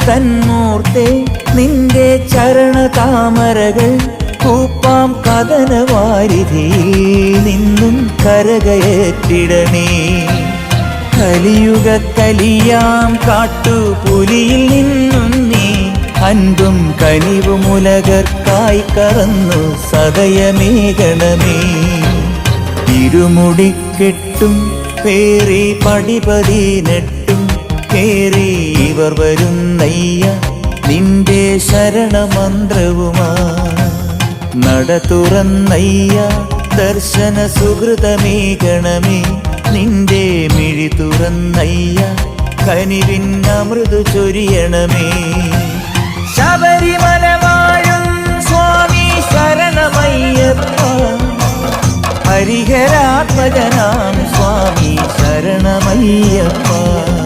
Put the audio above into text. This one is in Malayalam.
തന്മൂർത്തെ നിന്റെ ചരണതാമരകൾ കൂപ്പാം കഥനവാരിധിയിൽ നിന്നും കരകയറ്റിടണേ. കലിയുഗ കലിയാം കാട്ടുപുലിയിൽ നിന്നും നീ അൻപും കനിവുമുലകർക്കായി കറന്നു സദയമേകണമേ. ഇരുമുടിക്കെട്ടും പേറി പടിപതിനെട്ടും കേറി ഇവർ വരുന്നയ്യ നിന്റെ ശരണമന്ത്രവുമാ. നട തുറന്നയ്യ ദർശന സുഹൃതമേകണമേ. നിന്റെ മിഴി തുറന്നയ്യ കനിവിൻ അമൃതു ചൊരിയണമേ. ശബരിമല വാഴും സ്വാമി ശരണമയ്യപ്പ. ഹരിഹരാത്മജനാം സ്വാമി ശരണമയ്യപ്പ.